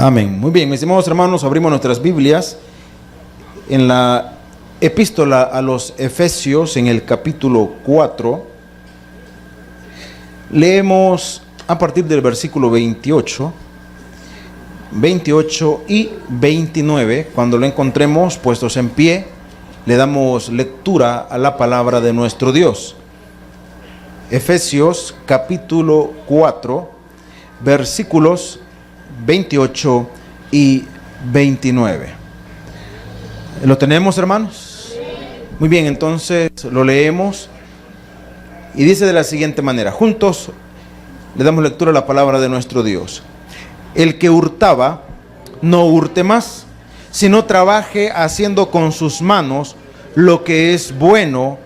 Amén. Muy bien, mis estimados hermanos, abrimos nuestras Biblias en la epístola a los Efesios, en el capítulo 4. Leemos a partir del versículo 28 y 29. Cuando lo encontremos puestos en pie, le damos lectura a la palabra de nuestro Dios. Efesios capítulo 4, versículos 28 y 29. ¿Lo tenemos, hermanos? Muy bien, entonces lo leemos y dice de la siguiente manera. Juntos le damos lectura a la palabra de nuestro Dios. El que hurtaba, no hurte más, sino trabaje haciendo con sus manos lo que es bueno.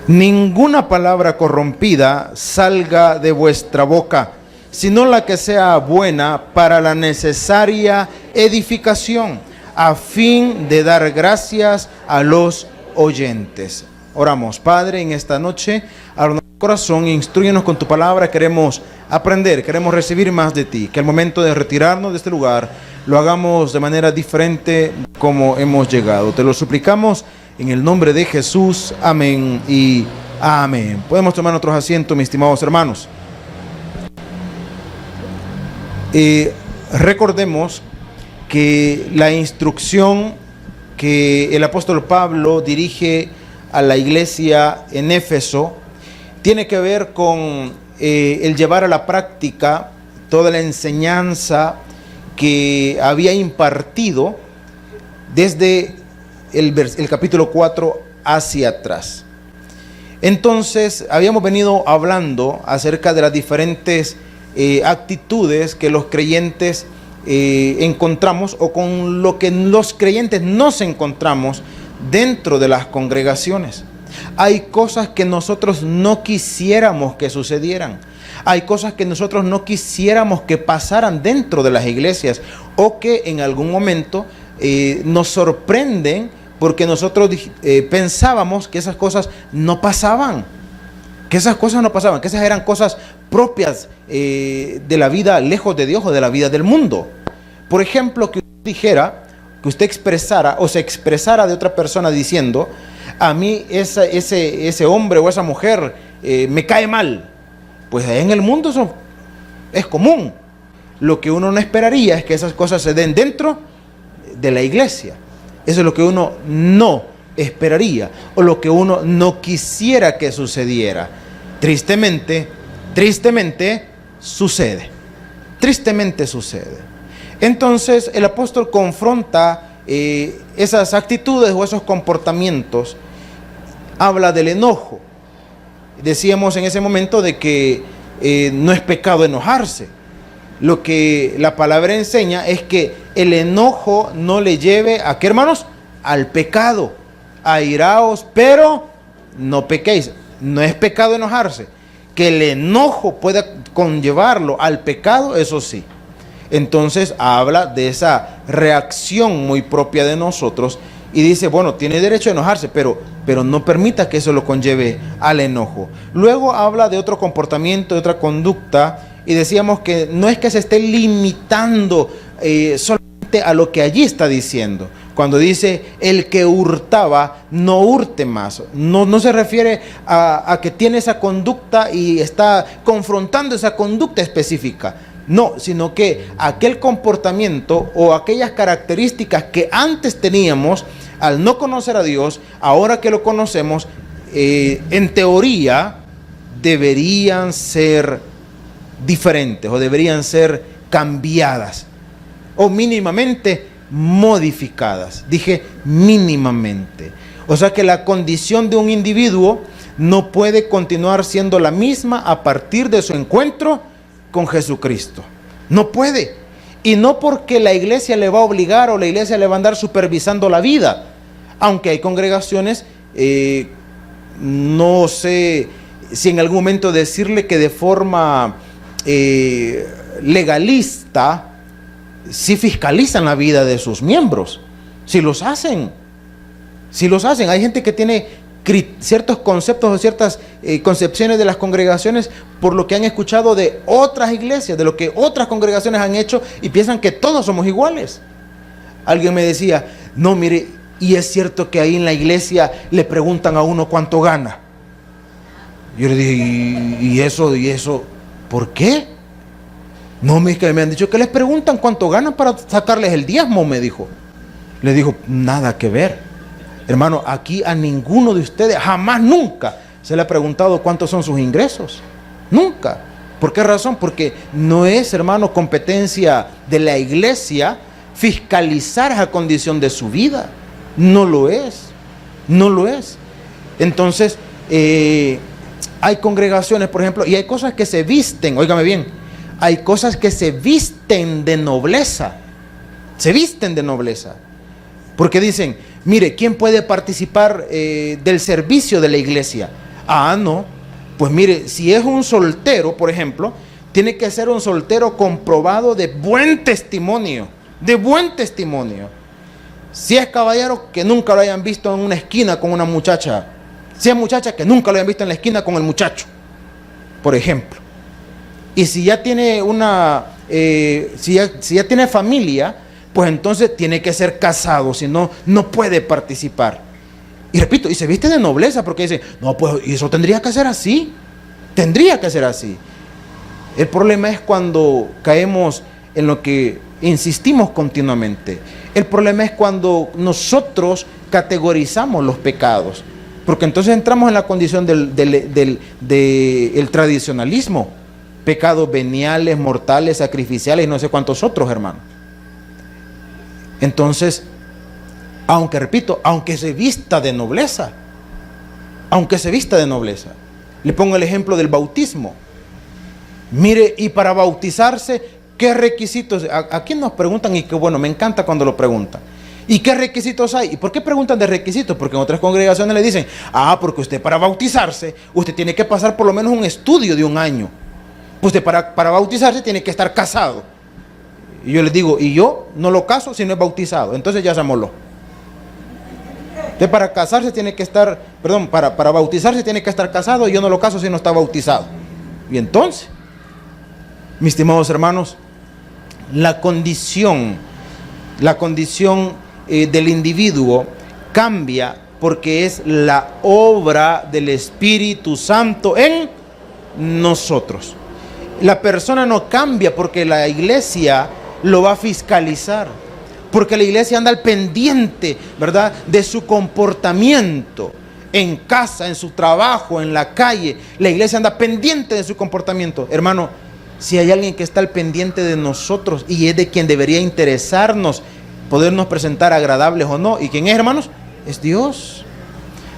Ninguna palabra corrompida salga de vuestra boca, sino la que sea buena para la necesaria edificación, a fin de dar gracias a los oyentes. Oramos. Padre, en esta noche, abre nuestro corazón, instrúyenos con tu palabra. Queremos aprender, queremos recibir más de ti. Que al momento de retirarnos de este lugar, lo hagamos de manera diferente como hemos llegado. Te lo suplicamos en el nombre de Jesús. Amén y amén. Podemos tomar nuestros asientos, mis estimados hermanos. Recordemos que la instrucción que el apóstol Pablo dirige a la iglesia en Éfeso tiene que ver con el llevar a la práctica toda la enseñanza que había impartido desde el capítulo 4 hacia atrás. Entonces habíamos venido hablando acerca de las diferentes actitudes que los creyentes encontramos, o con lo que los creyentes nos encontramos dentro de las congregaciones. Hay cosas que nosotros no quisiéramos que sucedieran. Hay cosas que nosotros no quisiéramos que pasaran dentro de las iglesias, o que en algún momento nos sorprenden porque nosotros pensábamos que esas cosas no pasaban, que esas esas eran cosas propias de la vida lejos de Dios o de la vida del mundo. Por ejemplo, que usted dijera, que usted expresara o se expresara de otra persona diciendo: a mí ese hombre o esa mujer me cae mal. Pues en el mundo eso es común. Lo que uno no esperaría es que esas cosas se den dentro de la iglesia. Eso es lo que uno no esperaría, o lo que uno no quisiera que sucediera. Tristemente sucede. Tristemente sucede. Entonces el apóstol confronta esas actitudes o esos comportamientos. Habla del enojo. Decíamos en ese momento de que no es pecado enojarse. Lo que la palabra enseña es que el enojo no le lleve ¿a qué, hermanos? Al pecado. Airaos, pero no pequéis. No es pecado enojarse. Que el enojo pueda conllevarlo al pecado, eso sí. Entonces habla de esa reacción muy propia de nosotros y dice, bueno, tiene derecho a enojarse, pero no permita que eso lo conlleve al enojo. Luego habla de otro comportamiento, de otra conducta, y decíamos que no es que se esté limitando solamente a lo que allí está diciendo. Cuando dice el que hurtaba, no hurte más. No se refiere a que tiene esa conducta y está confrontando esa conducta específica. No, sino que aquel comportamiento o aquellas características que antes teníamos al no conocer a Dios, ahora que lo conocemos, en teoría deberían ser diferentes o deberían ser cambiadas o mínimamente modificadas. Dije mínimamente. O sea que la condición de un individuo no puede continuar siendo la misma a partir de su encuentro con Jesucristo. No puede. Y no porque la iglesia le va a obligar o la iglesia le va a andar supervisando la vida. Aunque hay congregaciones, no sé si en algún momento decirle que de forma legalista si fiscalizan la vida de sus miembros. Si los hacen. Hay gente que tiene ciertos conceptos o ciertas concepciones de las congregaciones por lo que han escuchado de otras iglesias, de lo que otras congregaciones han hecho, y piensan que todos somos iguales. Alguien me decía, no, mire, y es cierto que ahí en la iglesia le preguntan a uno cuánto gana. Yo le dije, ¿y eso? ¿Por qué? No, que me han dicho que les preguntan cuánto ganan para sacarles el diezmo, me dijo. Le digo, nada que ver. Hermano, aquí a ninguno de ustedes, jamás, nunca, se le ha preguntado cuántos son sus ingresos. Nunca. ¿Por qué razón? Porque no es, hermano, competencia de la iglesia fiscalizar esa condición de su vida. No lo es. No lo es. Entonces, hay congregaciones, por ejemplo, y hay cosas que se visten, óigame bien, hay cosas que se visten de nobleza. Se visten de nobleza. Porque dicen, mire, ¿quién puede participar del servicio de la iglesia? Ah, no. Pues mire, si es un soltero, por ejemplo, tiene que ser un soltero comprobado de buen testimonio. De buen testimonio. Si es caballero, que nunca lo hayan visto en una esquina con una muchacha. Si es muchacha, que nunca lo hayan visto en la esquina con el muchacho, por ejemplo. Y si ya tiene si ya tiene familia, pues entonces tiene que ser casado, si no, no puede participar. Y repito, y se viste de nobleza, porque dice, no, pues y eso tendría que ser así. Tendría que ser así. El problema es cuando caemos en lo que insistimos continuamente. El problema es cuando nosotros categorizamos los pecados, porque entonces entramos en la condición del tradicionalismo. Pecados veniales, mortales, sacrificiales y no sé cuántos otros, hermano. Entonces, aunque se vista de nobleza, le pongo el ejemplo del bautismo. Mire, y para bautizarse, ¿qué requisitos? Aquí nos preguntan, y qué bueno, me encanta cuando lo preguntan. ¿Y qué requisitos hay? ¿Y por qué preguntan de requisitos? Porque en otras congregaciones le dicen, porque usted para bautizarse, usted tiene que pasar por lo menos un estudio de 1 año. Usted para bautizarse tiene que estar casado. Y yo les digo, y yo no lo caso si no es bautizado. Entonces ya se amoló. Usted para casarse tiene que estar, para bautizarse tiene que estar casado, y yo no lo caso si no está bautizado. Y entonces, mis estimados hermanos, la condición del individuo cambia porque es la obra del Espíritu Santo en nosotros. La persona no cambia porque la iglesia lo va a fiscalizar, porque la iglesia anda al pendiente, ¿verdad?, de su comportamiento en casa, en su trabajo, en la calle. La iglesia anda pendiente de su comportamiento. Hermano, si hay alguien que está al pendiente de nosotros y es de quien debería interesarnos podernos presentar agradables o no, ¿y quién es, hermanos? Es Dios.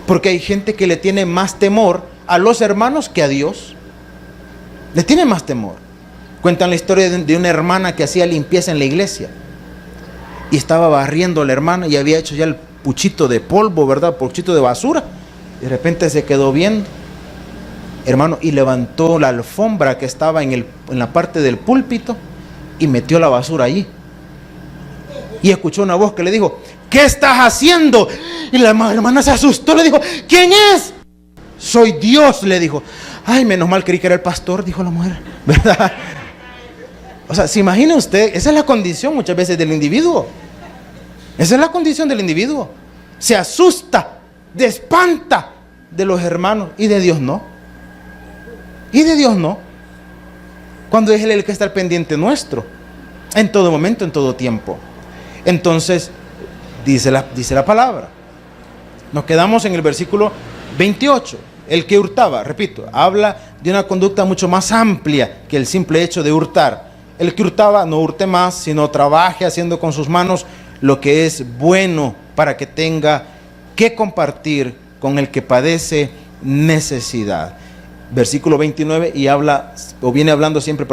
Porque hay gente que le tiene más temor a los hermanos que a Dios. Le tiene más temor. Cuentan la historia de una hermana que hacía limpieza en la iglesia y estaba barriendo a la hermana y había hecho ya el puchito de polvo, ¿verdad? Puchito de basura. Y de repente se quedó viendo, hermano, y levantó la alfombra que estaba en la parte del púlpito y metió la basura allí. Y escuchó una voz que le dijo, ¿qué estás haciendo? Y la hermana se asustó, le dijo, ¿quién es? Soy Dios, le dijo. Ay, menos mal creí que era el pastor, dijo la mujer, ¿verdad? O sea, ¿se imagina usted? Esa es la condición muchas veces del individuo. Esa es la condición del individuo. Se asusta, espanta de los hermanos, y de Dios no. Y de Dios no. Cuando es Él el que está al pendiente nuestro, en todo momento, en todo tiempo. Entonces, dice la palabra. Nos quedamos en el versículo 28. El que hurtaba, repito, habla de una conducta mucho más amplia que el simple hecho de hurtar. El que hurtaba no hurte más, sino trabaje haciendo con sus manos lo que es bueno, para que tenga que compartir con el que padece necesidad. Versículo 29, y viene hablando siempre,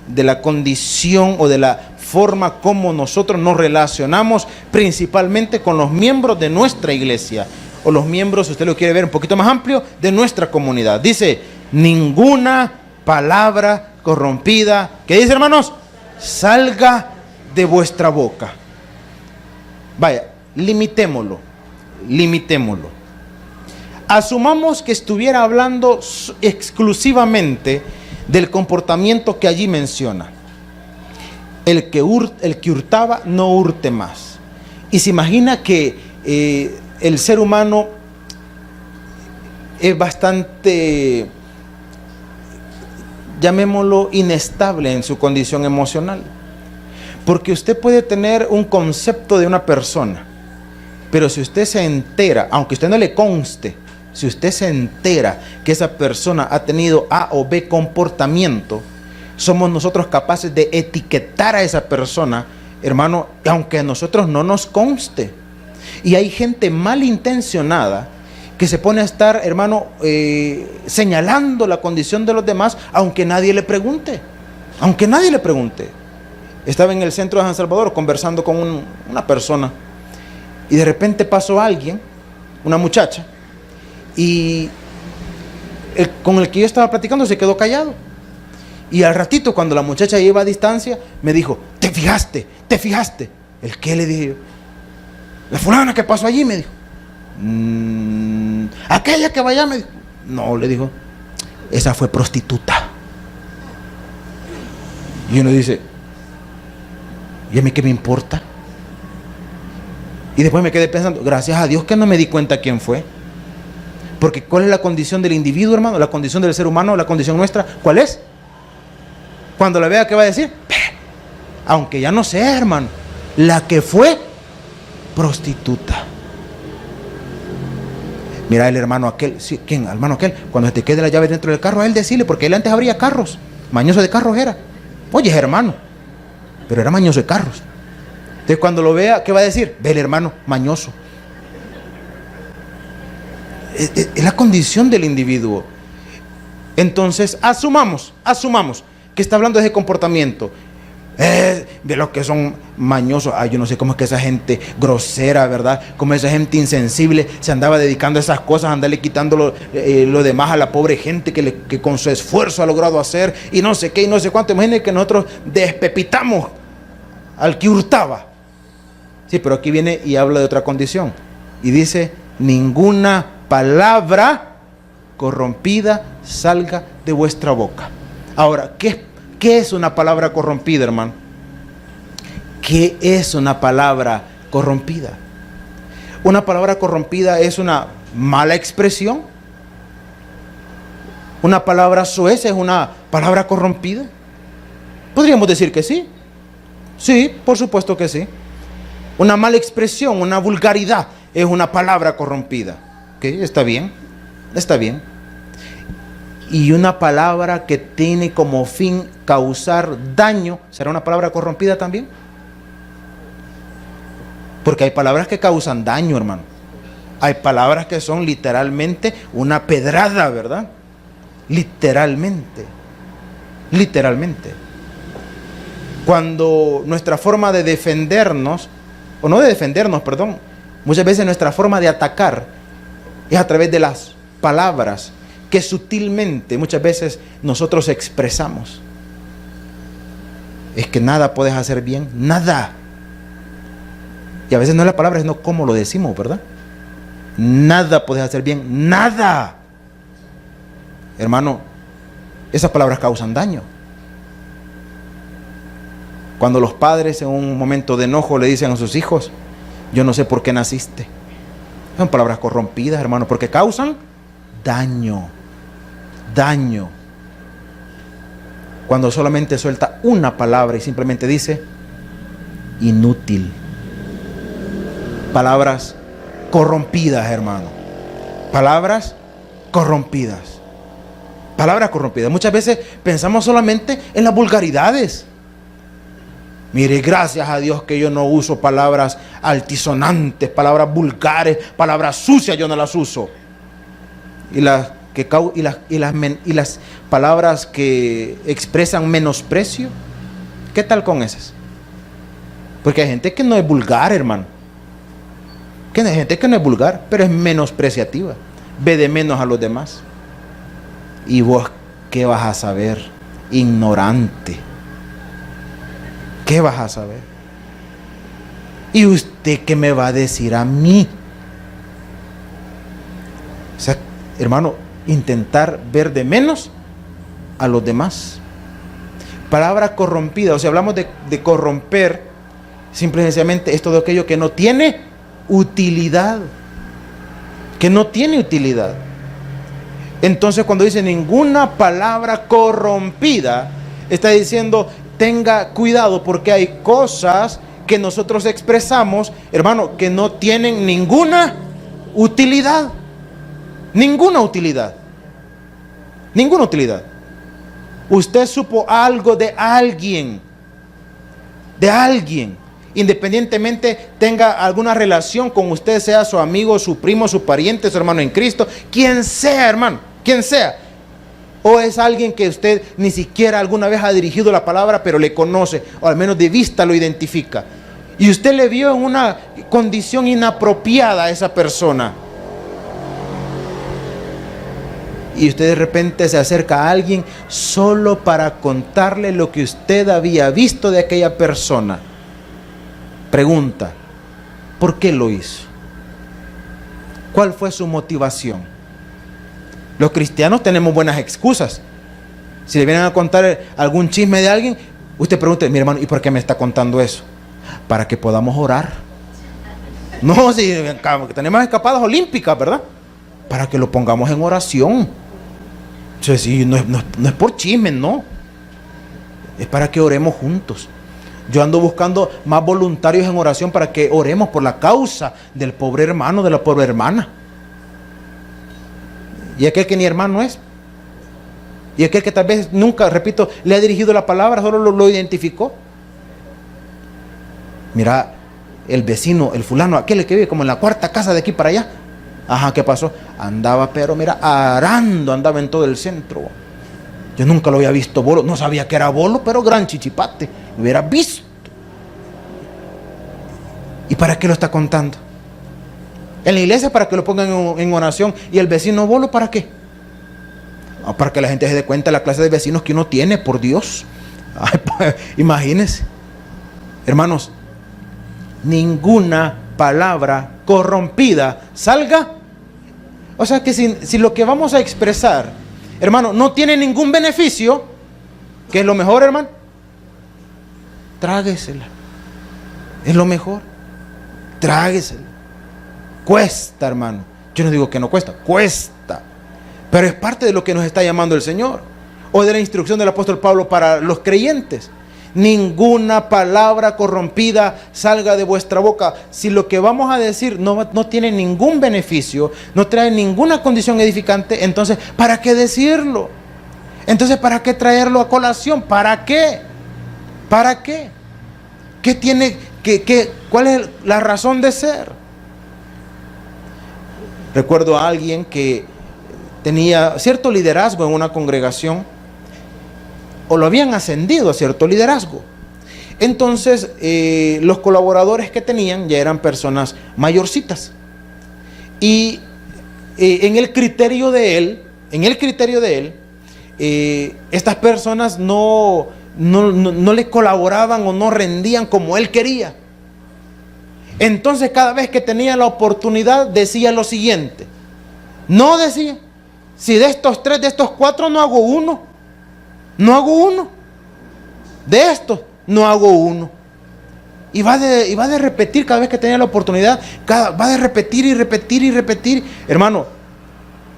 de la condición o de la forma como nosotros nos relacionamos principalmente con los miembros de nuestra iglesia, o los miembros, si usted lo quiere ver un poquito más amplio, de nuestra comunidad. Dice, ninguna palabra corrompida, ¿qué dice, hermanos? Salga de vuestra boca. Vaya, limitémoslo. Asumamos que estuviera hablando exclusivamente del comportamiento que allí menciona. El que hurtaba, no hurte más. Y se imagina que el ser humano es bastante, llamémoslo, inestable en su condición emocional. Porque usted puede tener un concepto de una persona, pero si usted se entera, aunque a usted no le conste, si usted se entera que esa persona ha tenido A o B comportamiento, somos nosotros capaces de etiquetar a esa persona, hermano, aunque a nosotros no nos conste. Y hay gente malintencionada que se pone a estar, hermano, señalando la condición de los demás, aunque nadie le pregunte. Aunque nadie le pregunte. Estaba en el centro de San Salvador conversando con una persona, y de repente pasó alguien, una muchacha, y con el que yo estaba platicando se quedó callado. Y al ratito, cuando la muchacha iba a distancia, me dijo: ¿te fijaste? ¿Te fijaste? ¿El qué? Le dije yo. La fulana que pasó allí, me dijo. Aquella que vaya, me dijo. No, le dijo, esa fue prostituta. Y uno dice, ¿y a mí qué me importa? Y después me quedé pensando, gracias a Dios que no me di cuenta quién fue. Porque ¿cuál es la condición del individuo, hermano? La condición del ser humano, la condición nuestra, ¿cuál es? Cuando la vea, ¿qué va a decir? Aunque ya no sé, hermano, la que fue prostituta. Mira, el hermano aquel, sí, ¿quién? El hermano aquel, cuando se te quede la llave dentro del carro, a él decirle, porque él antes abría carros, mañoso de carros era. Oye, es hermano, pero era mañoso de carros. Entonces cuando lo vea, ¿qué va a decir? Ve el hermano, mañoso. Es la condición del individuo. Entonces, asumamos que está hablando de ese comportamiento. De los que son mañosos. Ay, yo no sé cómo es que esa gente grosera, ¿verdad? Como esa gente insensible se andaba dedicando a esas cosas, andarle quitando lo demás a la pobre gente que con su esfuerzo ha logrado hacer, y no sé qué, y no sé cuánto. Imagínense que nosotros despepitamos al que hurtaba. Sí, pero aquí viene y habla de otra condición. Y dice, ninguna palabra corrompida salga de vuestra boca. Ahora, ¿qué es una palabra corrompida, hermano? ¿Qué es una palabra corrompida? Una palabra corrompida es una mala expresión. Una palabra soez es una palabra corrompida. Podríamos decir que sí. Sí, por supuesto que sí. Una mala expresión, una vulgaridad es una palabra corrompida. ¿Ok? Está bien. Está bien. Y una palabra que tiene como fin causar daño, ¿será una palabra corrompida también? Porque hay palabras que causan daño, hermano. Hay palabras que son literalmente una pedrada, ¿verdad? Literalmente. Literalmente. Cuando nuestra forma de defendernos, o no de defendernos, perdón, muchas veces nuestra forma de atacar es a través de las palabras que sutilmente muchas veces nosotros expresamos. Es que nada puedes hacer bien, nada. Y a veces no es la palabra, sino cómo lo decimos, ¿verdad? Nada puedes hacer bien, nada. Hermano, esas palabras causan daño. Cuando los padres en un momento de enojo le dicen a sus hijos, yo no sé por qué naciste. Son palabras corrompidas, hermano, porque causan daño. Daño. Cuando solamente suelta una palabra y simplemente dice inútil. Palabras corrompidas, hermano. Palabras corrompidas. Palabras corrompidas. Muchas veces pensamos solamente en las vulgaridades. Mire, gracias a Dios que yo no uso palabras altisonantes, palabras vulgares, palabras sucias, yo no las uso. Y las palabras que expresan menosprecio, ¿qué tal con esas? Porque hay gente que no es vulgar, hermano. Que hay gente que no es vulgar, pero es menospreciativa. Ve de menos a los demás. ¿Y vos qué vas a saber? Ignorante. ¿Qué vas a saber? ¿Y usted qué me va a decir a mí? O sea, hermano, intentar ver de menos a los demás. Palabra corrompida, o sea, hablamos de corromper, simple y sencillamente es todo aquello que no tiene utilidad. Que no tiene utilidad. Entonces, cuando dice ninguna palabra corrompida, está diciendo tenga cuidado, porque hay cosas que nosotros expresamos, hermano, que no tienen ninguna utilidad. Ninguna utilidad. Ninguna utilidad. Usted supo algo de alguien, independientemente tenga alguna relación con usted, sea su amigo, su primo, su pariente, su hermano en Cristo, quien sea, hermano, quien sea. O es alguien que usted ni siquiera alguna vez ha dirigido la palabra, pero le conoce, o al menos de vista lo identifica. Y usted le vio en una condición inapropiada a esa persona. Y usted de repente se acerca a alguien solo para contarle lo que usted había visto de aquella persona. Pregunta, ¿por qué lo hizo? ¿Cuál fue su motivación? Los cristianos tenemos buenas excusas. Si le vienen a contar algún chisme de alguien, usted pregunta, mi hermano, ¿y por qué me está contando eso? Para que podamos orar. No, si tenemos escapadas olímpicas, ¿verdad? Para que lo pongamos en oración. O sea, sí, no es por chisme, no. Es para que oremos juntos. Yo ando buscando más voluntarios en oración para que oremos por la causa del pobre hermano, de la pobre hermana. Y aquel que ni hermano es. Y aquel que tal vez nunca, repito, le ha dirigido la palabra, solo lo identificó. Mira, el vecino, el fulano, aquel que vive como en la cuarta casa de aquí para allá. Ajá, ¿qué pasó? Andaba, pero mira, arando, andaba en todo el centro. Yo nunca lo había visto bolo, no sabía que era bolo, pero gran chichipate, lo hubiera visto. ¿Y para qué lo está contando? En la iglesia para que lo pongan en oración, y el vecino bolo, ¿para qué? Para que la gente se dé cuenta de la clase de vecinos que uno tiene, por Dios. Ay, imagínense. Hermanos, ninguna palabra corrompida salga. O sea que si lo que vamos a expresar, hermano, no tiene ningún beneficio, ¿qué es lo mejor, hermano? Tráguesela. Es lo mejor. Tráguesela. Cuesta, hermano. Yo no digo que no cuesta, cuesta. Pero es parte de lo que nos está llamando el Señor, o de la instrucción del apóstol Pablo para los creyentes. Ninguna palabra corrompida salga de vuestra boca. Si lo que vamos a decir no tiene ningún beneficio, no trae ninguna condición edificante, entonces ¿para qué decirlo? Entonces ¿para qué traerlo a colación? ¿Para qué? ¿Para qué? ¿Qué tiene? ¿Cuál es la razón de ser? Recuerdo a alguien que tenía cierto liderazgo en una congregación, o lo habían ascendido a cierto liderazgo. Entonces los colaboradores que tenían ya eran personas mayorcitas, y en el criterio de él, estas personas no le colaboraban o no rendían como él quería. Entonces cada vez que tenía la oportunidad decía lo siguiente. No, decía, si de estos 3, de estos 4 no hago uno. No hago uno. De estos no hago uno. Y va de repetir cada vez que tenía la oportunidad. Va de repetir y repetir y repetir. Hermano,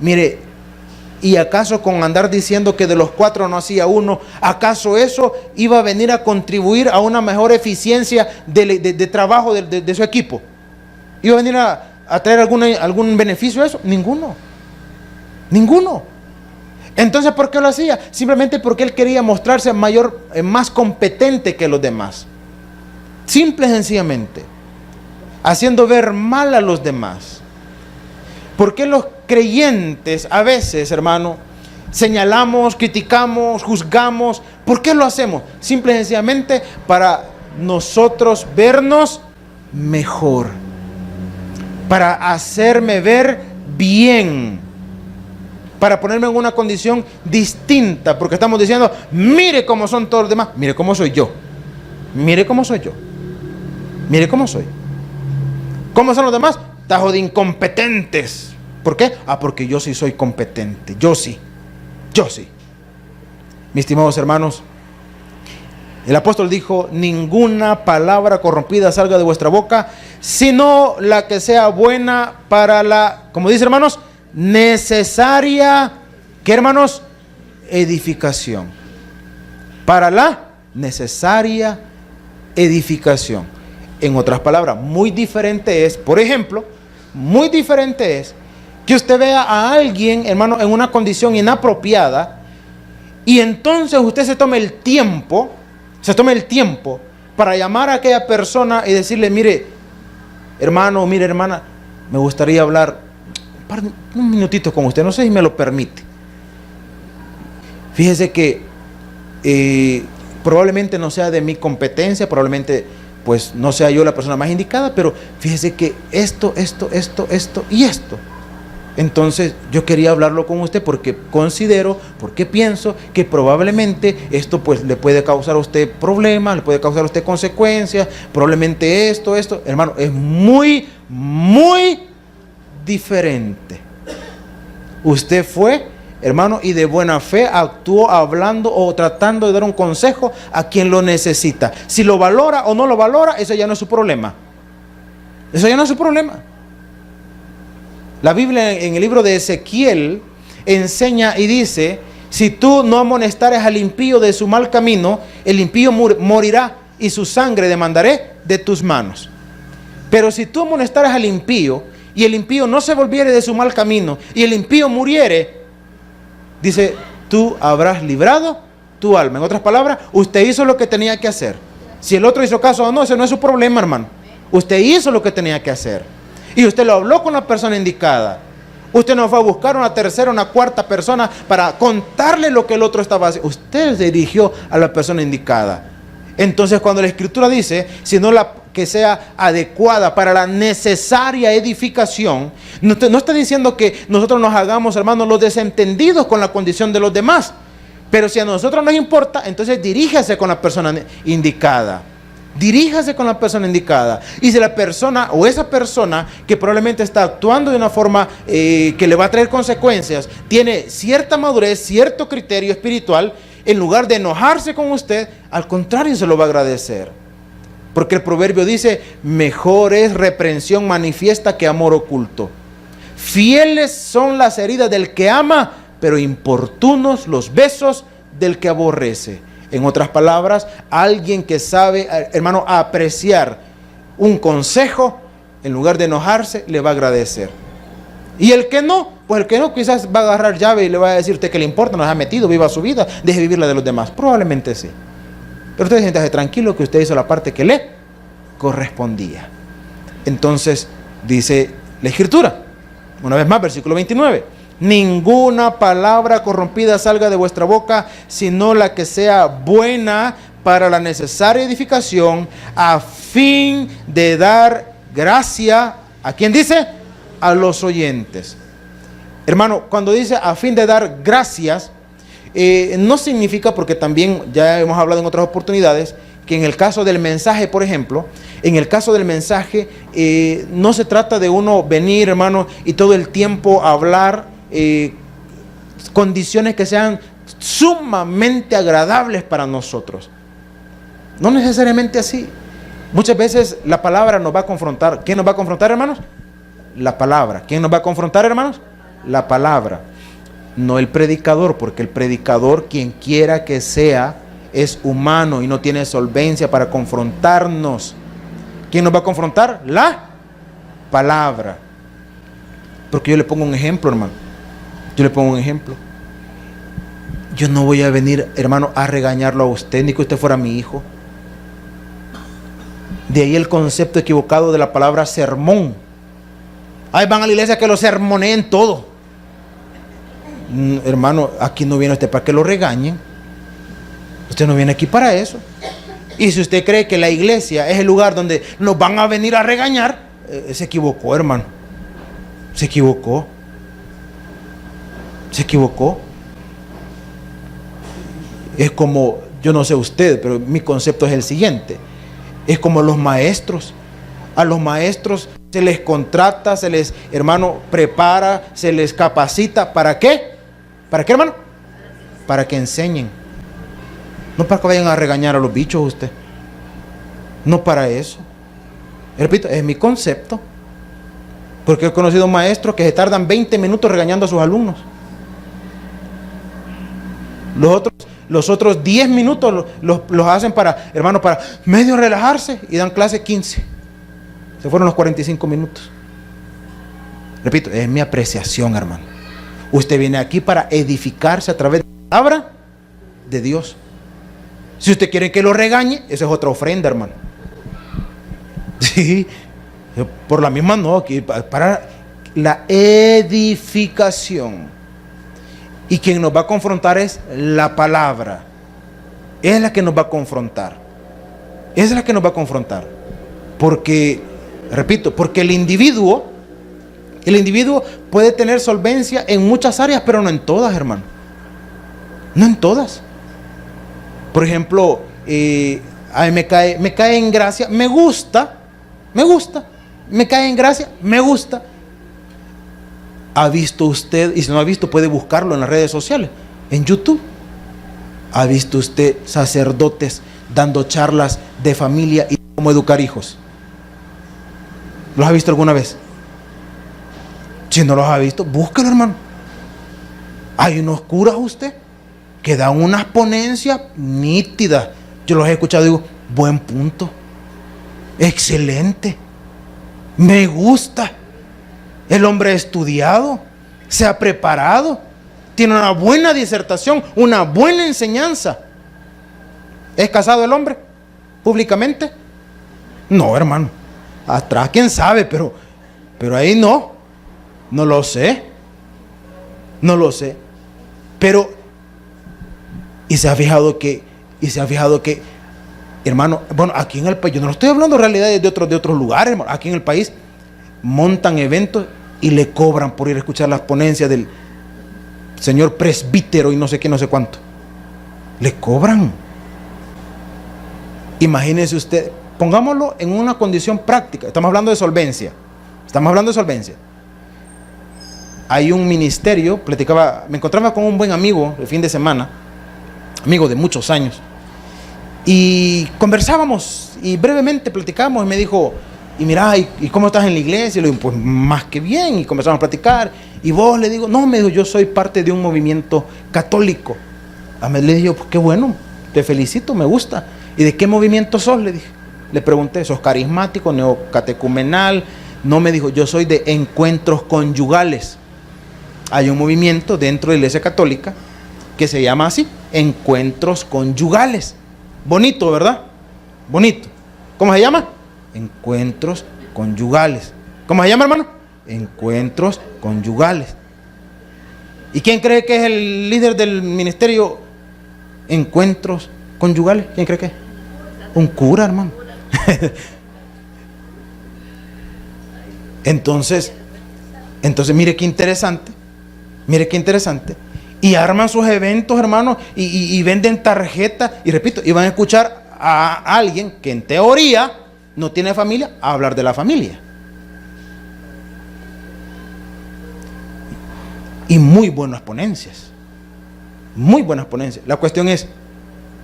mire, ¿y acaso con andar diciendo que de los 4 no hacía uno, acaso eso iba a venir a contribuir a una mejor eficiencia de trabajo de su equipo? ¿Iba a venir a traer algún beneficio a eso? Ninguno. Ninguno. Entonces, ¿por qué lo hacía? Simplemente porque él quería mostrarse más competente que los demás. Simple y sencillamente. Haciendo ver mal a los demás. ¿Por qué los creyentes a veces, hermano, señalamos, criticamos, juzgamos? ¿Por qué lo hacemos? Simple y sencillamente para nosotros vernos mejor. Para hacerme ver bien. Para ponerme en una condición distinta, porque estamos diciendo, mire cómo son todos los demás, mire cómo soy yo, mire cómo soy yo, mire cómo soy. ¿Cómo son los demás? Tajo de incompetentes, ¿Por qué? Porque yo sí soy competente. Yo sí. Mis estimados hermanos, el apóstol dijo: ninguna palabra corrompida salga de vuestra boca, sino la que sea buena para la, como dice, hermanos, necesaria, ¿qué, hermanos? Edificación. Para la necesaria edificación. En otras palabras, muy diferente es, por ejemplo, muy diferente es que usted vea a alguien, hermano, en una condición inapropiada, y entonces usted se tome el tiempo para llamar a aquella persona y decirle: mire, hermano, mire, hermana, me gustaría hablar un minutito con usted, no sé si me lo permite. Fíjese que probablemente no sea de mi competencia, probablemente pues no sea yo la persona más indicada, pero fíjese que esto y esto. Entonces yo quería hablarlo con usted porque considero, porque pienso que probablemente esto pues le puede causar a usted problemas, le puede causar a usted consecuencias, probablemente esto, hermano, es muy diferente. Usted fue, hermano, y de buena fe actuó hablando o tratando de dar un consejo a quien lo necesita. Si lo valora o no lo valora, eso ya no es su problema. Eso ya no es su problema. La Biblia en el libro de Ezequiel enseña y dice: si tú no amonestares al impío de su mal camino, el impío morirá y su sangre demandaré de tus manos. Pero si tú amonestares al impío y el impío no se volviere de su mal camino y el impío muriere, dice, tú habrás librado tu alma. En otras palabras, usted hizo lo que tenía que hacer. Si el otro hizo caso o no, ese no es su problema, hermano. Usted hizo lo que tenía que hacer. Y usted lo habló con la persona indicada. Usted no fue a buscar una tercera, una cuarta persona para contarle lo que el otro estaba haciendo. Usted se dirigió a la persona indicada. Entonces, cuando la Escritura dice, sino la que sea adecuada para la necesaria edificación, no está diciendo que nosotros nos hagamos, hermanos, los desentendidos con la condición de los demás. Pero si a nosotros nos importa, entonces diríjase con la persona indicada. Diríjase con la persona indicada. Y si la persona o esa persona que probablemente está actuando de una forma que le va a traer consecuencias, tiene cierta madurez, cierto criterio espiritual, en lugar de enojarse con usted, al contrario se lo va a agradecer. Porque el proverbio dice: mejor es reprensión manifiesta que amor oculto. Fieles son las heridas del que ama, pero importunos los besos del que aborrece. En otras palabras, alguien que sabe, hermano, apreciar un consejo, en lugar de enojarse, le va a agradecer. Y el que no, pues el que no quizás va a agarrar llave y le va a decir: usted que le importa, nos ha metido, viva su vida, deje vivir la de los demás. Probablemente sí. Pero usted siéntase tranquilo que usted hizo la parte que le correspondía. Entonces, dice la Escritura, una vez más, versículo 29. Ninguna palabra corrompida salga de vuestra boca, sino la que sea buena para la necesaria edificación, a fin de dar gracia, ¿a quién dice? A los oyentes. Hermano, cuando dice a fin de dar gracias, no significa, porque también ya hemos hablado en otras oportunidades, que en el caso del mensaje, por ejemplo, en el caso del mensaje, no se trata de uno venir, hermano, y todo el tiempo hablar condiciones que sean sumamente agradables para nosotros. No necesariamente así. Muchas veces la palabra nos va a confrontar. ¿Quién nos va a confrontar, hermanos? La palabra. ¿Quién nos va a confrontar, hermanos? La palabra. No el predicador, porque el predicador, quien quiera que sea, es humano y no tiene solvencia para confrontarnos. ¿Quién nos va a confrontar? La palabra. Porque yo le pongo un ejemplo, hermano. Yo le pongo un ejemplo. Yo no voy a venir, hermano, a regañarlo a usted, ni que usted fuera mi hijo. De ahí el concepto equivocado de la palabra sermón. Ahí van a la iglesia que lo sermoneen todo. Hermano, aquí no viene usted para que lo regañen. Usted no viene aquí para eso. Y si usted cree que la iglesia es el lugar donde nos van a venir a regañar, se equivocó, hermano. Se equivocó. Se equivocó. Es como, yo no sé usted, pero mi concepto es el siguiente. Es como los maestros. A los maestros se les contrata, se les, hermano, prepara, se les capacita. ¿Para qué? ¿Para qué, hermano? Para que enseñen. No para que vayan a regañar a los bichos usted. No para eso. Repito, es mi concepto. Porque he conocido maestros que se tardan 20 minutos regañando a sus alumnos. Los otros 10 minutos los hacen para, hermano, para medio relajarse y dan clase 15. Se fueron los 45 minutos. Repito, es mi apreciación, hermano. Usted viene aquí para edificarse a través de la palabra de Dios. Si usted quiere que lo regañe, esa es otra ofrenda, hermano. Sí, por la misma no, aquí para la edificación. Y quien nos va a confrontar es la palabra. Es la que nos va a confrontar. Es la que nos va a confrontar. Porque, repito, porque el individuo puede tener solvencia en muchas áreas, pero no en todas, hermano. No en todas. Por ejemplo, a mí me cae en gracia, me gusta, me cae en gracia, me gusta. ¿Ha visto usted, y si no ha visto puede buscarlo en las redes sociales, en YouTube? ¿Ha visto usted sacerdotes dando charlas de familia y cómo educar hijos? ¿Los ha visto alguna vez? Si no los ha visto, búsquelo, hermano. Hay unos curas usted que dan unas ponencias nítidas. Yo los he escuchado y digo, buen punto, excelente, me gusta. El hombre ha estudiado, se ha preparado, tiene una buena disertación, una buena enseñanza. ¿Es casado el hombre públicamente? No, hermano. Atrás quién sabe, pero ahí no lo sé. No lo sé. Pero y se ha fijado que hermano, bueno, aquí en el país, yo no estoy hablando de realidades de otros lugares, hermano. Aquí en el país montan eventos y le cobran por ir a escuchar las ponencias del señor presbítero y no sé qué, no sé cuánto. Le cobran. Imagínese usted, pongámoslo en una condición práctica. Estamos hablando de solvencia. Hay un ministerio, me encontraba con un buen amigo el fin de semana, amigo de muchos años, y conversábamos y brevemente platicamos y me dijo, y mira, ¿y cómo estás en la iglesia? Y le digo, pues más que bien, y comenzamos a platicar. Y vos, le digo, no, me dijo, yo soy parte de un movimiento católico. Le dije, pues qué bueno, te felicito, me gusta. ¿Y de qué movimiento sos? Le dije, le pregunté, ¿sos carismático, neocatecumenal? No, me dijo, yo soy de encuentros conyugales. Hay un movimiento dentro de la iglesia católica que se llama así, encuentros conyugales. Bonito, ¿verdad? Bonito. ¿Cómo se llama? Encuentros conyugales. ¿Cómo se llama, hermano? Encuentros conyugales. ¿Y quién cree que es el líder del ministerio Encuentros Conyugales? ¿Quién cree que es? Un cura, hermano. Entonces, mire qué interesante. Y arman sus eventos, hermano, y venden tarjetas. Y repito, y van a escuchar a alguien que en teoría no tiene familia a hablar de la familia. Y muy buenas ponencias. La cuestión es,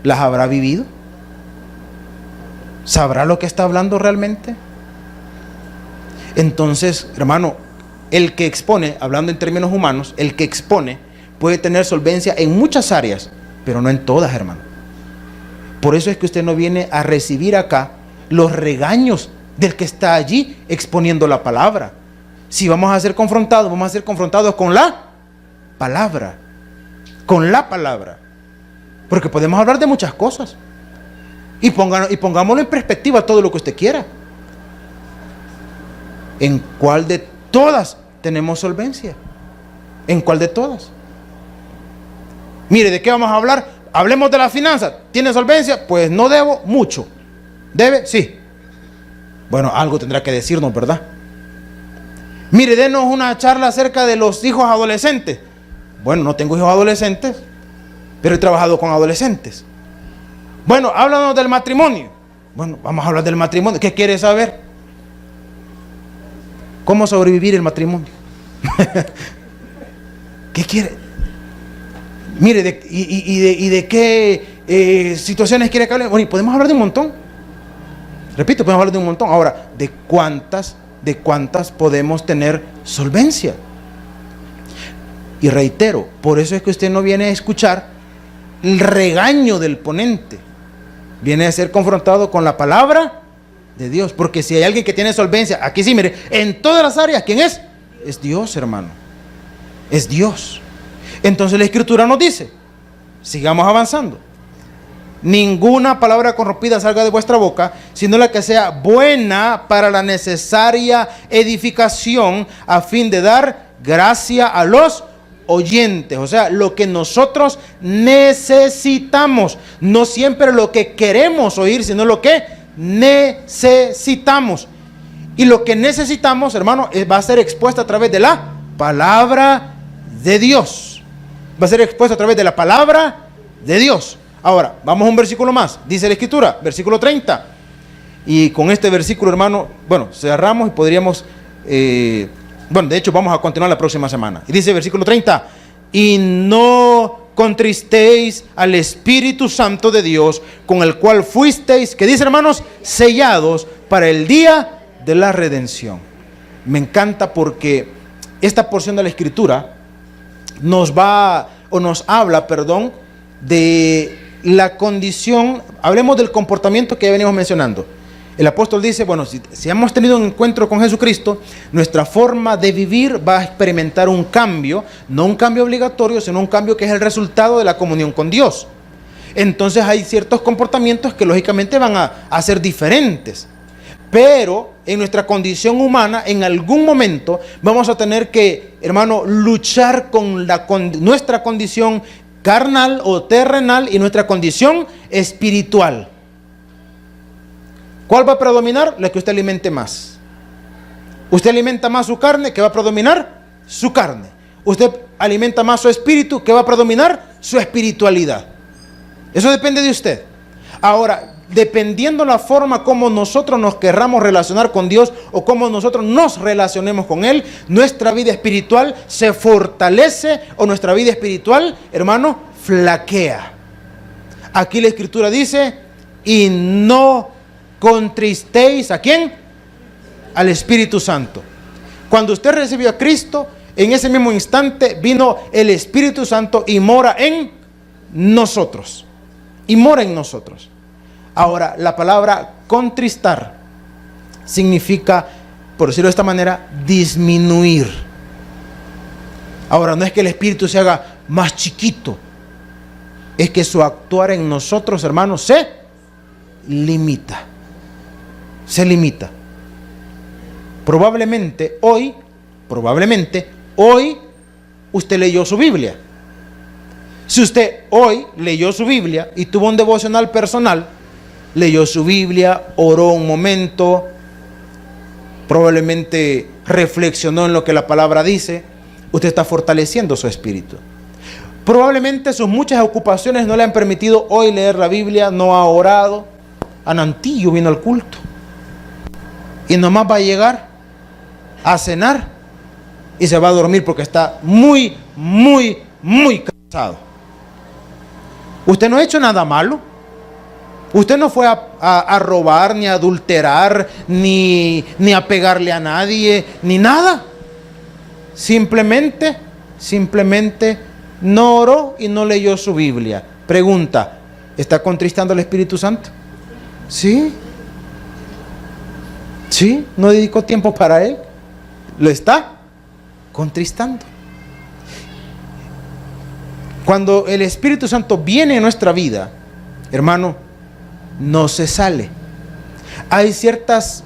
¿las habrá vivido? ¿Sabrá lo que está hablando realmente? Entonces, hermano, el que expone, hablando en términos humanos, el que expone puede tener solvencia en muchas áreas, pero no en todas, hermano. Por eso es que usted no viene a recibir acá los regaños del que está allí exponiendo la palabra. Si vamos a ser confrontados con la palabra. Porque podemos hablar de muchas cosas. Y pongámoslo en perspectiva todo lo que usted quiera. ¿En cuál de todas tenemos solvencia? ¿En cuál de todas? Mire, ¿de qué vamos a hablar? Hablemos de la finanza. ¿Tiene solvencia? Pues no debo mucho. ¿Debe? Sí. Bueno, algo tendrá que decirnos, ¿verdad? Mire, denos una charla acerca de los hijos adolescentes. Bueno, no tengo hijos adolescentes, pero he trabajado con adolescentes. Bueno, háblanos del matrimonio. Bueno, vamos a hablar del matrimonio. ¿Qué quiere saber? ¿Cómo sobrevivir el matrimonio? ¿Qué quiere? Mire, ¿de qué situaciones quiere que hable? Bueno, y podemos hablar de un montón. Repito, podemos hablar de un montón. Ahora, ¿de cuántas podemos tener solvencia? Y reitero, por eso es que usted no viene a escuchar el regaño del ponente. Viene a ser confrontado con la palabra de Dios. Porque si hay alguien que tiene solvencia, aquí sí, mire, en todas las áreas, ¿quién es? Es Dios, hermano. Es Dios. Entonces la Escritura nos dice, sigamos avanzando. Ninguna palabra corrompida salga de vuestra boca, sino la que sea buena para la necesaria edificación, a fin de dar gracia a los oyentes. O sea, lo que nosotros necesitamos, no siempre lo que queremos oír, sino lo que necesitamos. Y lo que necesitamos, hermano, va a ser expuesto a través de la palabra de Dios. Va a ser expuesto a través de la palabra de Dios. Ahora, vamos a un versículo más. Dice la Escritura, versículo 30. Y con este versículo, hermano, bueno, cerramos y podríamos... de hecho, vamos a continuar la próxima semana. Y dice versículo 30. Y no contristéis al Espíritu Santo de Dios, con el cual fuisteis, que dice, hermanos, sellados para el día de la redención. Me encanta porque esta porción de la Escritura nos habla, de la condición. Hablemos del comportamiento que ya venimos mencionando. El apóstol dice, bueno, si hemos tenido un encuentro con Jesucristo, nuestra forma de vivir va a experimentar un cambio, no un cambio obligatorio, sino un cambio que es el resultado de la comunión con Dios. Entonces hay ciertos comportamientos que lógicamente van a ser diferentes. Pero en nuestra condición humana, en algún momento vamos a tener que, hermano, luchar con nuestra condición carnal o terrenal y nuestra condición espiritual. ¿Cuál va a predominar? La que usted alimente más. Usted alimenta más su carne, ¿qué va a predominar? Su carne. Usted alimenta más su espíritu, ¿qué va a predominar? Su espiritualidad. Eso depende de usted. Ahora, dependiendo la forma como nosotros nos querramos relacionar con Dios o como nosotros nos relacionemos con Él, nuestra vida espiritual se fortalece o nuestra vida espiritual, hermano, flaquea. Aquí la Escritura dice, y no contristéis, ¿a quién? Al Espíritu Santo. Cuando usted recibió a Cristo, en ese mismo instante vino el Espíritu Santo y mora en nosotros. Y mora en nosotros. Ahora, la palabra contristar significa, por decirlo de esta manera, disminuir. Ahora, no es que el Espíritu se haga más chiquito, es que su actuar en nosotros, hermanos, se limita. Se limita. Probablemente hoy, usted leyó su Biblia. Si usted hoy leyó su Biblia y tuvo un devocional personal, leyó su Biblia, oró un momento, probablemente reflexionó en lo que la palabra dice, usted está fortaleciendo su espíritu. Probablemente sus muchas ocupaciones no le han permitido hoy leer la Biblia, no ha orado. Anantillo vino al culto y nomás va a llegar a cenar y se va a dormir porque está muy cansado. Usted no ha hecho nada malo. Usted no fue a robar, ni a adulterar, ni a pegarle a nadie, ni nada. Simplemente no oró y no leyó su Biblia. Pregunta, ¿está contristando al Espíritu Santo? Sí. Sí, no dedicó tiempo para Él. Lo está contristando. Cuando el Espíritu Santo viene en nuestra vida, hermano, no se sale. Hay ciertas,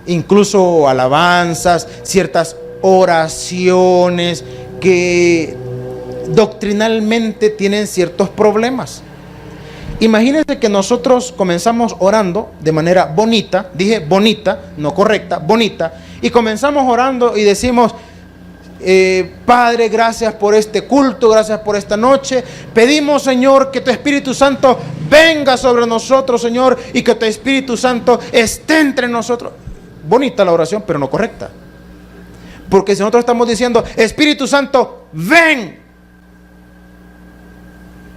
incluso alabanzas, ciertas oraciones que doctrinalmente tienen ciertos problemas. Imagínense que nosotros comenzamos orando de manera bonita, dije bonita, no correcta, bonita, y comenzamos orando y decimos, Padre, gracias por este culto, gracias por esta noche. Pedimos, Señor, que tu Espíritu Santo venga sobre nosotros, Señor, y que tu Espíritu Santo esté entre nosotros. bonita la oración, pero no correcta. Porque si nosotros estamos diciendo, Espíritu Santo, ven.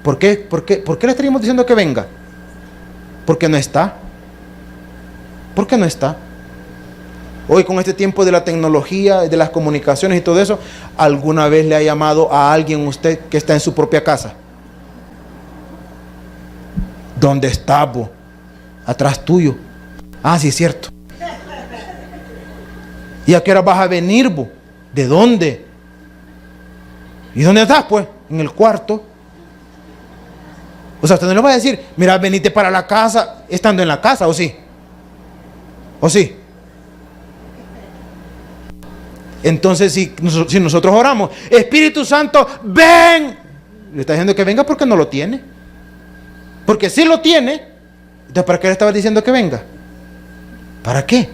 ¿Por qué le estaríamos diciendo que venga? Porque no está. ¿Por qué no está? Hoy con este tiempo de la tecnología, de las comunicaciones y todo eso, ¿alguna vez le ha llamado a alguien usted que está en su propia casa? ¿Dónde está, vos? Atrás tuyo. Ah, sí, es cierto. ¿Y a qué hora vas a venir, vos? ¿De dónde? ¿Y dónde estás, pues? En el cuarto. O sea, usted no le va a decir, mira, venite para la casa, estando en la casa, ¿o sí? ¿O sí? Entonces, si nosotros oramos, Espíritu Santo, ven, le está diciendo que venga porque no lo tiene. Porque si lo tiene, entonces ¿para qué le estaba diciendo que venga? ¿Para qué?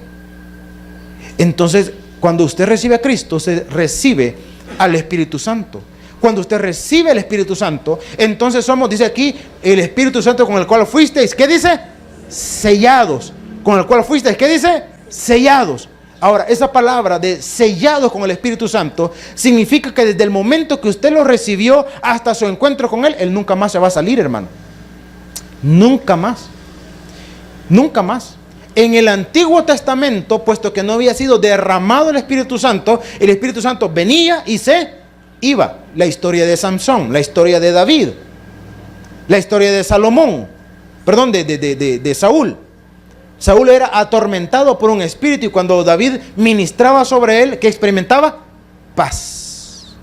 Entonces, cuando usted recibe a Cristo, se recibe al Espíritu Santo. Cuando usted recibe el Espíritu Santo, entonces somos, dice aquí, el Espíritu Santo con el cual fuisteis, ¿qué dice? Sellados. Con el cual fuisteis, ¿qué dice? Sellados. Ahora, esa palabra de sellados con el Espíritu Santo significa que desde el momento que usted lo recibió hasta su encuentro con Él nunca más se va a salir, hermano. Nunca más. Nunca más. En el Antiguo Testamento, puesto que no había sido derramado el Espíritu Santo venía y se iba. La historia de Samson, la historia de David, la historia de Salomón, perdón, de Saúl. Saúl era atormentado por un espíritu y cuando David ministraba sobre él, ¿qué experimentaba? Paz.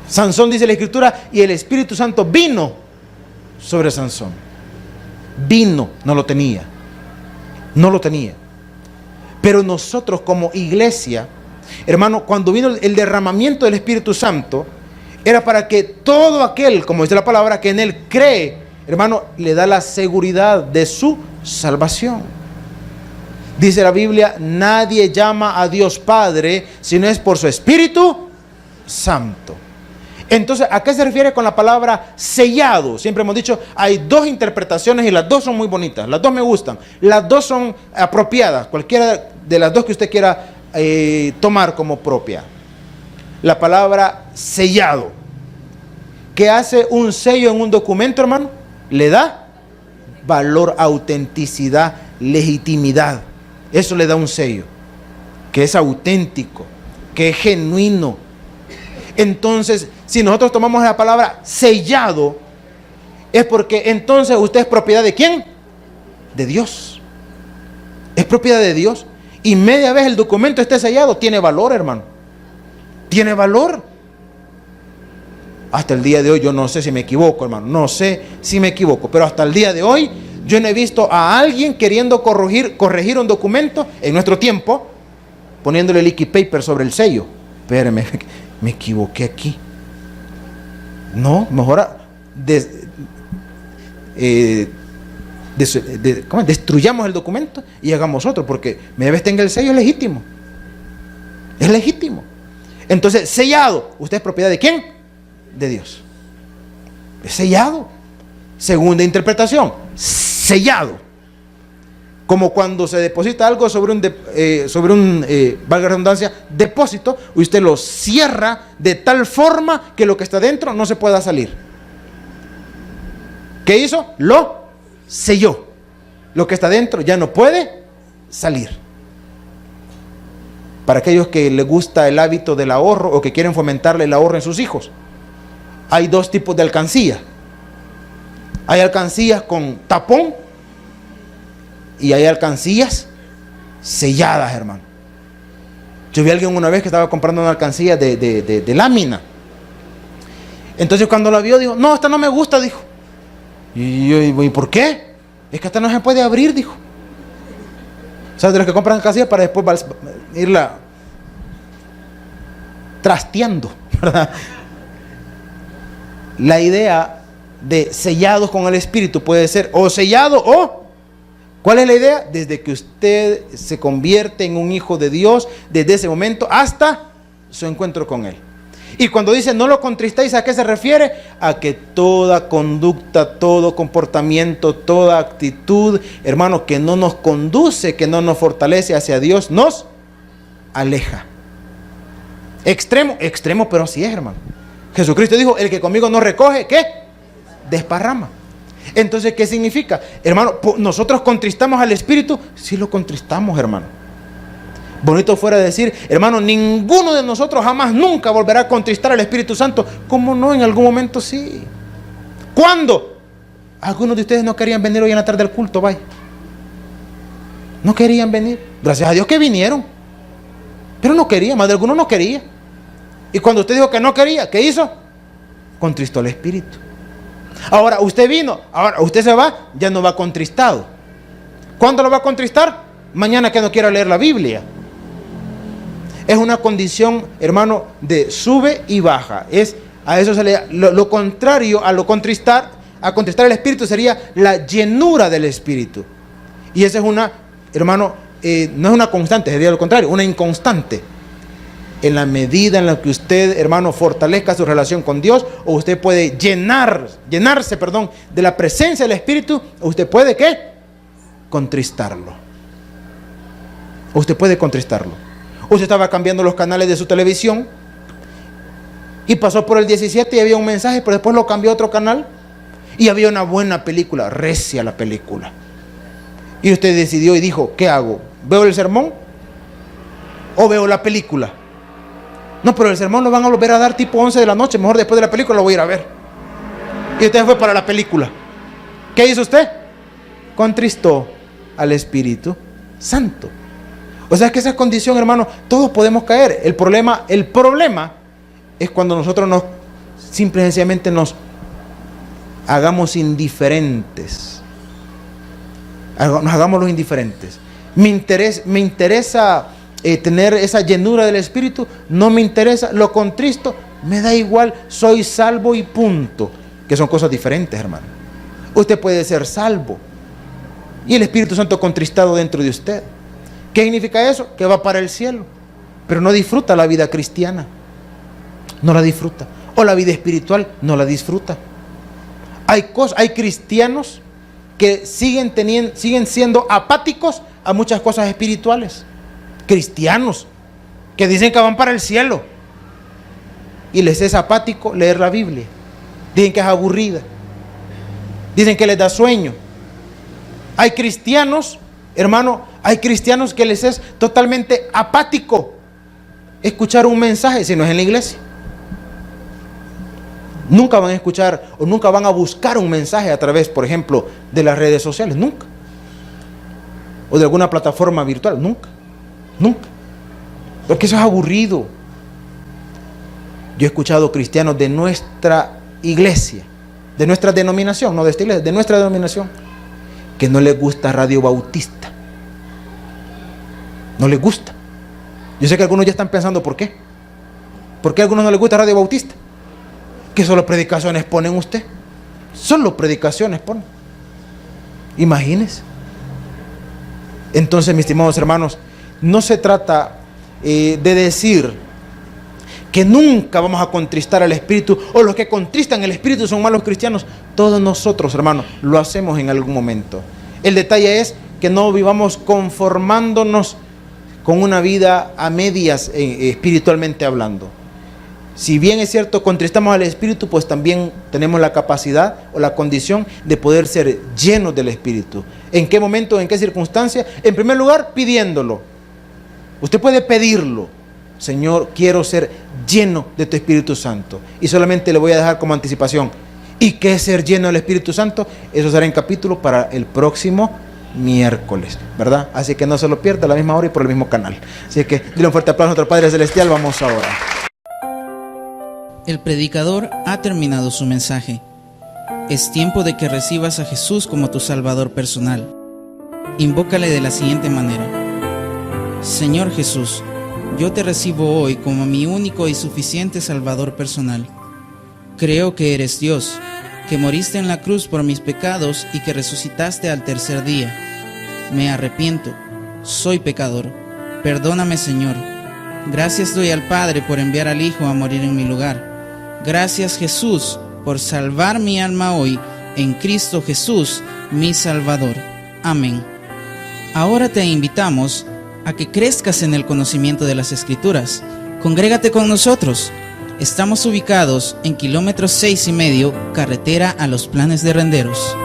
Sansón, dice la Escritura, y el Espíritu Santo vino sobre Sansón. Vino, no lo tenía. No lo tenía. Pero nosotros como iglesia, hermano, cuando vino el derramamiento del Espíritu Santo, era para que todo aquel, como dice la palabra, que en él cree, hermano, le da la seguridad de su salvación. Dice la Biblia, nadie llama a Dios Padre si no es por su Espíritu Santo. Entonces, ¿a qué se refiere con la palabra sellado? Siempre hemos dicho, hay dos interpretaciones y las dos son muy bonitas, las dos me gustan, las dos son apropiadas, cualquiera de las dos que usted quiera tomar como propia. La palabra sellado. ¿Qué hace un sello en un documento, hermano? Le da valor, autenticidad, legitimidad. Eso le da un sello, que es auténtico, que es genuino. Entonces, si nosotros tomamos la palabra sellado, es porque entonces usted es propiedad ¿de quién? De Dios. Es propiedad de Dios. Y media vez el documento esté sellado, tiene valor, hermano. Tiene valor. Hasta el día de hoy, yo no sé si me equivoco, hermano. No sé si me equivoco. Pero hasta el día de hoy, yo no he visto a alguien queriendo corregir un documento en nuestro tiempo, poniéndole liquid paper sobre el sello. Espérame, me equivoqué aquí. No, mejor destruyamos el documento y hagamos otro, porque media vez tenga el sello, es legítimo. Es legítimo. Entonces, sellado, ¿usted es propiedad de quién? De Dios. Es sellado. Segunda interpretación, sellado. Como cuando se deposita algo sobre un valga la redundancia, depósito, usted lo cierra de tal forma que lo que está dentro no se pueda salir. ¿Qué hizo? Lo selló. Lo que está dentro ya no puede salir. Para aquellos que les gusta el hábito del ahorro o que quieren fomentarle el ahorro en sus hijos, hay dos tipos de alcancía. Hay alcancías con tapón y hay alcancías selladas, hermano. Yo vi a alguien una vez que estaba comprando una alcancía de lámina. Entonces cuando la vio dijo, no, esta no me gusta, dijo. Y yo, ¿y por qué? Es que esta no se puede abrir, dijo. O sea, de los que compran alcancías para después irla trasteando, ¿verdad? La idea de sellados con el Espíritu puede ser o sellado o, ¿cuál es la idea? Desde que usted se convierte en un hijo de Dios, desde ese momento hasta su encuentro con Él. Y cuando dice no lo contristéis, ¿a qué se refiere? A que toda conducta, todo comportamiento, toda actitud, hermano, que no nos conduce, que no nos fortalece hacia Dios, nos aleja. Extremo, extremo, pero así es, hermano. Jesucristo dijo, el que conmigo no recoge, ¿qué? Desparrama. Entonces, ¿qué significa? Hermano, nosotros contristamos al Espíritu, sí lo contristamos, hermano. Bonito fuera decir, hermano, ninguno de nosotros jamás, nunca volverá a contristar al Espíritu Santo. ¿Cómo no? En algún momento sí. ¿Cuándo? Algunos de ustedes no querían venir hoy en la tarde al culto, vaya. No querían venir. Gracias a Dios que vinieron. Pero no quería, más de algunos no quería. Y cuando usted dijo que no quería, ¿qué hizo? Contristó al Espíritu. Ahora, usted vino, ahora usted se va, ya no va contristado. ¿Cuándo lo va a contristar? Mañana que no quiera leer la Biblia. Es una condición, hermano, de sube y baja. A eso se le lo contrario a contristar al Espíritu sería la llenura del Espíritu. Y esa es una, hermano, no es una constante, sería lo contrario, una inconstante. En la medida en la que usted, hermano, fortalezca su relación con Dios, o usted puede llenarse, de la presencia del Espíritu, o usted puede, ¿qué? Contristarlo. Usted puede contristarlo. Usted estaba cambiando los canales de su televisión y pasó por el 17 y había un mensaje, pero después lo cambió a otro canal y había una buena película, recia la película. Y usted decidió y dijo, ¿qué hago? ¿Veo el sermón o veo la película? No, pero el sermón lo van a volver a dar tipo 11 de la noche, mejor después de la película lo voy a ir a ver. Y usted fue para la película. ¿Qué hizo usted? Contristó al Espíritu Santo. O sea, es que esa condición, hermano, todos podemos caer. El problema es cuando nosotros simple y sencillamente nos hagamos indiferentes. Nos hagamos los indiferentes. Me interesa tener esa llenura del Espíritu, no me interesa, lo contristo, me da igual, soy salvo y punto. Que son cosas diferentes, hermano. Usted puede ser salvo y el Espíritu Santo contristado dentro de usted. ¿Qué significa eso? Que va para el cielo, pero no disfruta la vida cristiana. No la disfruta. O la vida espiritual no la disfruta. Hay cristianos que siguen siendo apáticos a muchas cosas espirituales. Cristianos que dicen que van para el cielo y les es apático leer la Biblia. Dicen que es aburrida. Dicen que les da sueño. Hay cristianos, hermano, que les es totalmente apático escuchar un mensaje si no es en la iglesia. Nunca van a escuchar o nunca van a buscar un mensaje a través, por ejemplo, de las redes sociales. Nunca. O de alguna plataforma virtual. Nunca. Porque eso es aburrido. Yo he escuchado cristianos de nuestra iglesia, de nuestra denominación, no de esta iglesia, de nuestra denominación, que no les gusta Radio Bautista. No les gusta. Yo sé que algunos ya están pensando ¿por qué? ¿Por qué a algunos no les gusta Radio Bautista? Que solo predicaciones ponen usted. Solo predicaciones ponen. Imagínense. Entonces, mis estimados hermanos, no se trata de decir que nunca vamos a contristar al Espíritu, o los que contristan el Espíritu son malos cristianos. Todos nosotros, hermanos, lo hacemos en algún momento. El detalle es que no vivamos conformándonos con una vida a medias espiritualmente hablando. Si bien es cierto, contristamos al Espíritu, pues también tenemos la capacidad o la condición de poder ser llenos del Espíritu. ¿En qué momento, en qué circunstancia? En primer lugar, pidiéndolo. Usted puede pedirlo. Señor, quiero ser lleno de tu Espíritu Santo. Y solamente le voy a dejar como anticipación. ¿Y qué es ser lleno del Espíritu Santo? Eso será en capítulo para el próximo miércoles, ¿verdad? Así que no se lo pierda a la misma hora y por el mismo canal. Así que dile un fuerte aplauso a nuestro Padre Celestial. Vamos ahora. El predicador ha terminado su mensaje. Es tiempo de que recibas a Jesús como tu Salvador personal. Invócale de la siguiente manera: Señor Jesús, yo te recibo hoy como mi único y suficiente Salvador personal. Creo que eres Dios, que moriste en la cruz por mis pecados y que resucitaste al tercer día. Me arrepiento, soy pecador. Perdóname, Señor. Gracias doy al Padre por enviar al Hijo a morir en mi lugar. Gracias, Jesús, por salvar mi alma hoy en Cristo Jesús, mi Salvador. Amén. Ahora te invitamos a que crezcas en el conocimiento de las Escrituras. Congrégate con nosotros. Estamos ubicados en kilómetro 6,5, carretera a Los Planes de Renderos.